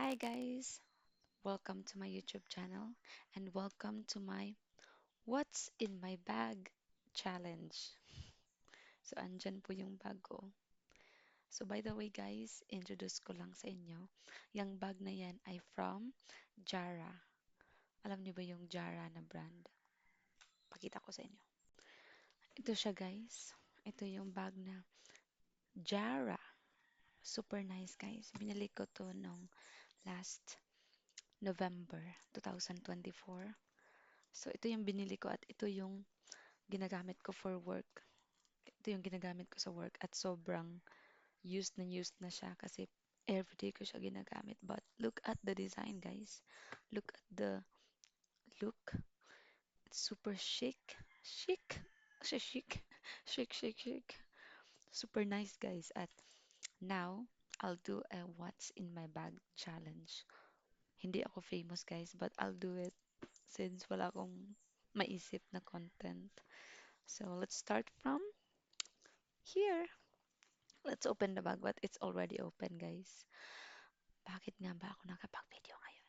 Hi guys, welcome to my YouTube channel and welcome to my What's in My Bag challenge. So andyan po yung bag ko. So by the way guys, introduce ko lang sa inyo. Yung bag na yan ay from Jara. Alam niyo ba yung Jara na brand? Pakita ko sa inyo. Ito siya guys. Ito yung bag na Jara. Super nice guys. Binili ko to nung last November 2024. So ito yung binili ko at ito yung ginagamit ko for work. Ito yung ginagamit ko sa work at sobrang used na siya kasi everyday ko siya ginagamit. But look at the design, guys. Look at the look. It's super chic. Chic. Chic. Chic, chic, chic. Super nice, guys. At now, I'll do a what's in my bag challenge. Hindi ako famous, guys, but I'll do it since wala akong maisip na content. So, let's start from here. Let's open the bag, but it's already open, guys. Bakit nga ba ako nakapag-video ngayon?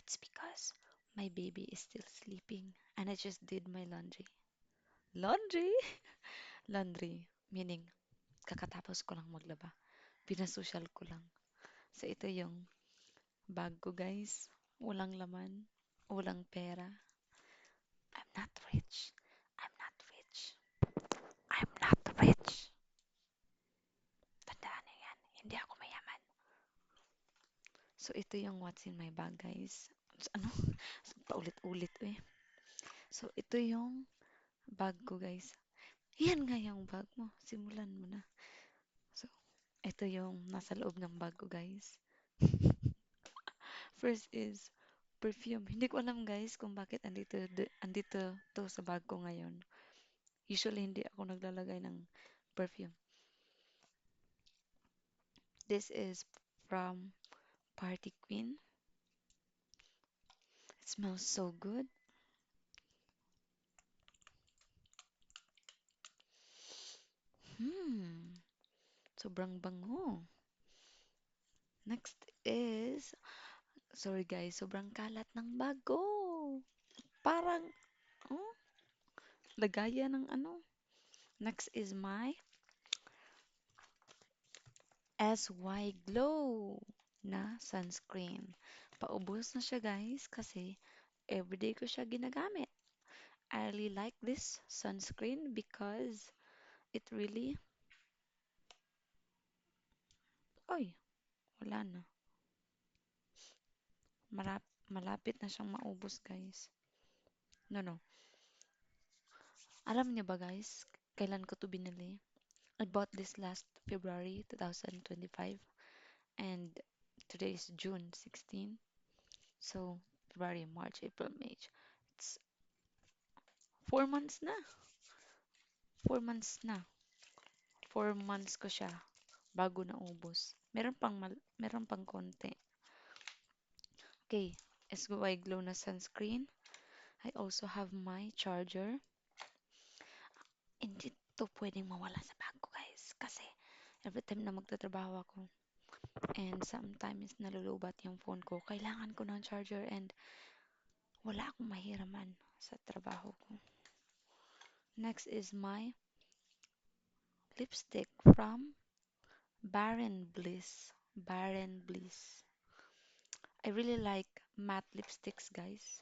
It's because my baby is still sleeping and I just did my laundry. Laundry? Laundry, meaning kakatapos ko lang maglaba. Pinasosyal ko lang. So ito yung bag ko, guys. Walang laman, walang pera. I'm not rich. I'm not rich. I'm not rich. Tandaan niyo yan. Hindi ako mayaman. So ito yung what's in my bag, guys. Ano? Paulit-ulit eh. So ito yung bag ko, guys. Yan nga yung bag mo. Simulan mo na. So, ito yung nasa loob ng bag ko, guys. First is perfume. Hindi ko alam, guys, kung bakit andito to sa bag ko ngayon. Usually, hindi ako naglalagay ng perfume. This is from Party Queen. It smells so good. Hmm, sobrang bango. Next is, sorry guys, sobrang kalat ng bag ko. Parang, oh, lagayan ng ano. Next is my SY Glow na sunscreen. Paubos na siya guys kasi everyday ko siya ginagamit. I really like this sunscreen because it really, oy, wala na. Malapit na siyang maubos guys. No, no. Alam niyo ba guys, kailan ko to binili? I bought this last February 2025 and today is June 16. So, February, March, April, May. It's 4 months na. 4 months na. 4 months ko siya bago naubos. Meron pang konti. Okay, SY Glow na sunscreen. I also have my charger. Hindi to pwedeng mawala sa bag ko, guys. Kasi every time na magtatrabaho ako and sometimes nalulubat yung phone ko, kailangan ko ng charger and wala akong mahiraman sa trabaho ko. Next is my lipstick from Barren Bliss. Barren Bliss. I really like matte lipsticks, guys.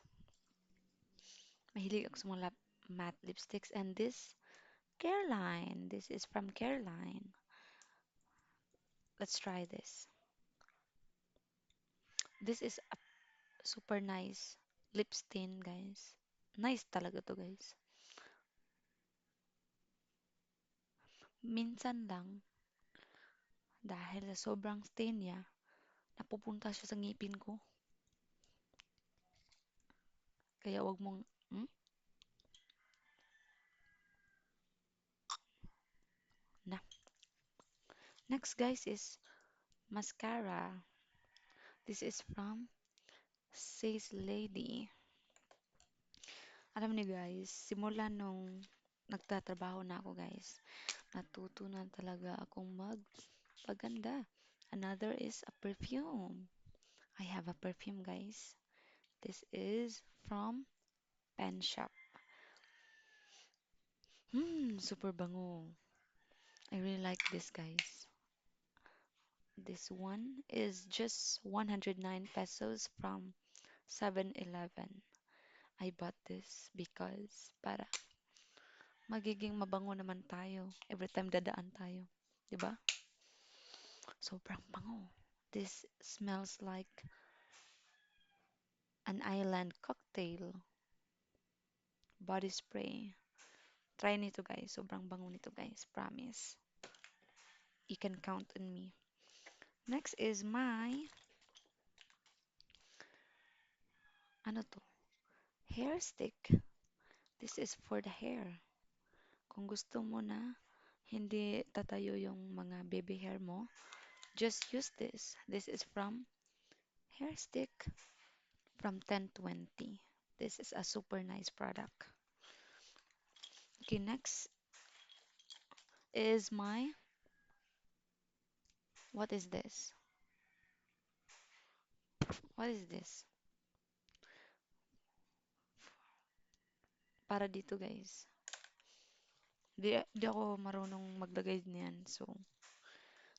Mahilig ako sa mga matte lipsticks. And this, Careline. This is from Careline. Let's try this. This is a super nice lip stain, guys. Nice talaga to, guys. Minsan lang, dahil sa sobrang stain niya, napupunta siya sa ngipin ko. Kaya wag mong, hmm? Na. Next, guys, is mascara. This is from Says Lady. Alam niyo guys, simula nung nagtatrabaho na ako guys, natuto na talaga akong magpaganda. Another is a perfume. I have a perfume, guys. This is from Pen Shop. Super bango. I really like this, guys. This one is just 109 pesos from 7-Eleven. I bought this because para magiging mabango naman tayo every time dadaan tayo. 'Di ba? Sobrang bango. This smells like an island cocktail body spray. Try nito guys. Sobrang bango nito guys. Promise. You can count on me. Next is my, ano to? Hair stick. This is for the hair. Kung gusto mo na hindi tatayo yung mga baby hair mo, just use this. This is from Hair Stick from 1020. This is a super nice product. Okay, next is my, what is this? What is this? Para dito guys. Di ako marunong maglagay niyan. So,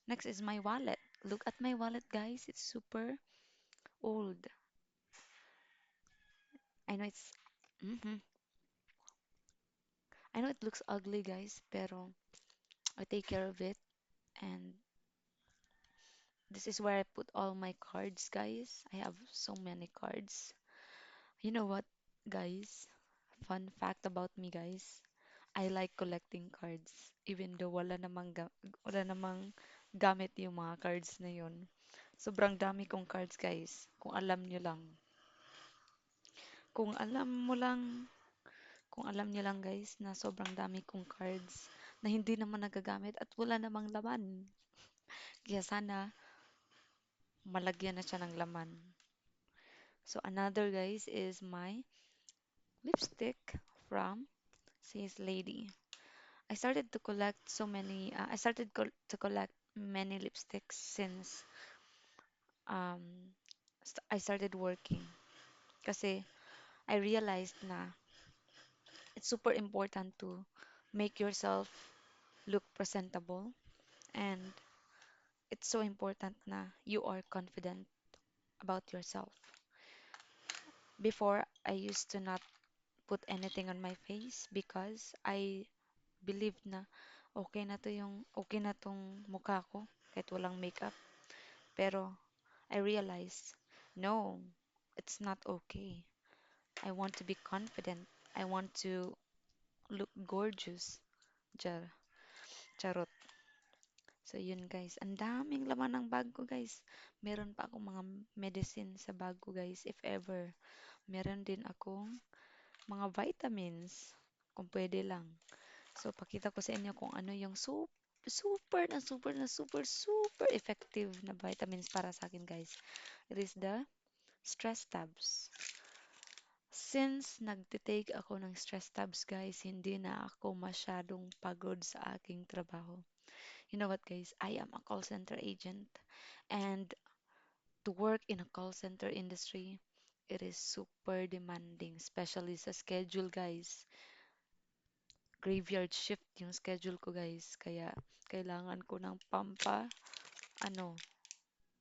next is my wallet. Look at my wallet guys. It's super old. I know it's, mhm. I know it looks ugly guys, pero I take care of it. And this is where I put all my cards guys. I have so many cards. You know what guys? Fun fact about me guys. I like collecting cards. Even though wala namang gamit yung mga cards na yun. Sobrang dami kong cards, guys. Kung alam nyo lang. Kung alam mo lang, kung alam nyo lang, guys, na sobrang dami kong cards na hindi naman nagagamit at wala namang laman. Kaya sana malagyan na siya ng laman. So another, guys, is my lipstick from Sis Lady. I started to collect many lipsticks since um, I started working. Kasi I realized na it's super important to make yourself look presentable, and it's so important na you are confident about yourself. Before, I used to not put anything on my face because I believed na okay na tong mukha ko kahit walang makeup. Pero I realized, no, it's not okay. I want to be confident. I want to look gorgeous. Char, charot. So yun guys, ang daming laman ng bag ko guys. Meron pa akong mga medicine sa bag ko guys, if ever. Meron din akong mga vitamins, kung pwede lang. So pakita ko sa inyo kung ano yung super effective na vitamins para sa akin guys. It is the stress tabs. Since nagtitake ako ng stress tabs guys, hindi na ako masyadong pagod sa aking trabaho. You know what, guys? I am a call center agent, and to work in a call center industry, it is super demanding, especially sa schedule, guys. Graveyard shift yung schedule ko, guys. Kaya kailangan ko ng ano,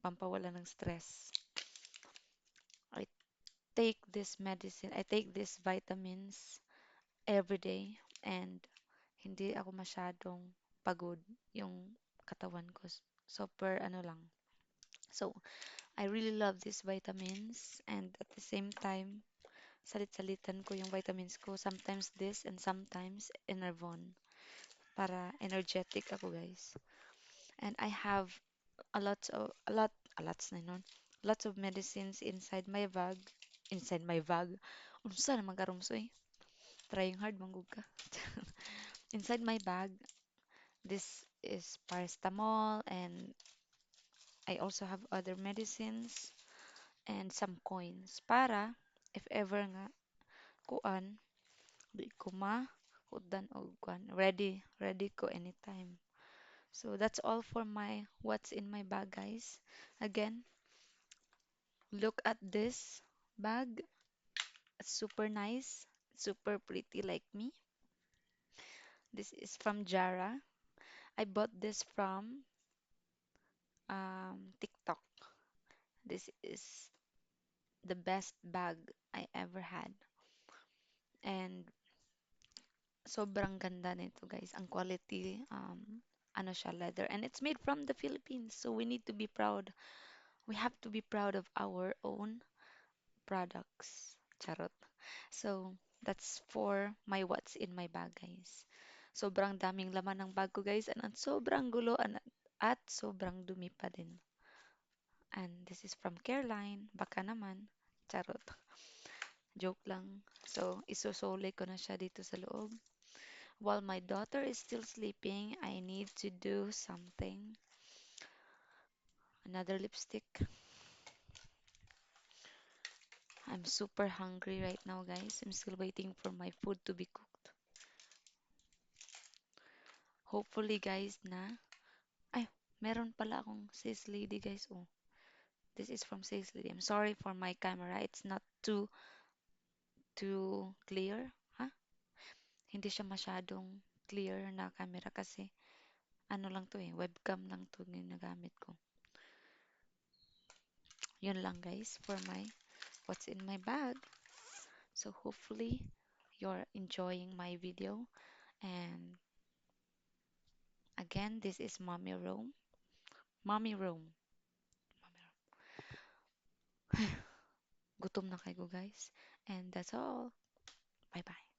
pampawala ng stress. I I take these vitamins every day, and hindi ako masyadong pagod yung katawan ko. Super ano lang. So, I really love these vitamins, and at the same time, salit-salitan ko yung vitamins ko. Sometimes this and sometimes Enervon para energetic ako, guys. And I have a lot of a lots na nun. Lots of medicines inside my bag. Inside my bag. Unsa na magarumsoy? Trying hard manggug ka. Inside my bag, this is paracetamol, and I also have other medicines and some coins para if ever nga kuan di ko mahutdan og kuan ready ko anytime. So that's all for my what's in my bag guys. Again, Look at this bag. Super nice, super pretty like me. This is from Jara. I bought this from TikTok. This is the best bag I ever had. And sobrang ganda nito, guys. Ang quality, ano siya, leather. And it's made from the Philippines. So we need to be proud. We have to be proud of our own products. Charot. So that's for my what's in my bag, guys. Sobrang daming laman ng bag ko, guys. And ang sobrang gulo at sobrang dumi pa din. And this is from Careline. Baka naman. Charot. Joke lang. So, isusole ko na siya dito sa loob. While my daughter is still sleeping, I need to do something. Another lipstick. I'm super hungry right now, guys. I'm still waiting for my food to be cooked. Hopefully, guys, na. Ay, meron pala akong Sis Lady, guys. Oh, this is from Sis Lady. I'm sorry for my camera. It's not too clear. Ha? Hindi siya masyadong clear na camera kasi ano lang to eh, webcam lang to yung ginagamit ko. Yun lang guys for my what's in my bag. So hopefully you're enjoying my video. And again, this is Mommy Room. Mommy Room. Mommy Room. Gutom na kayo guys. And that's all. Bye bye.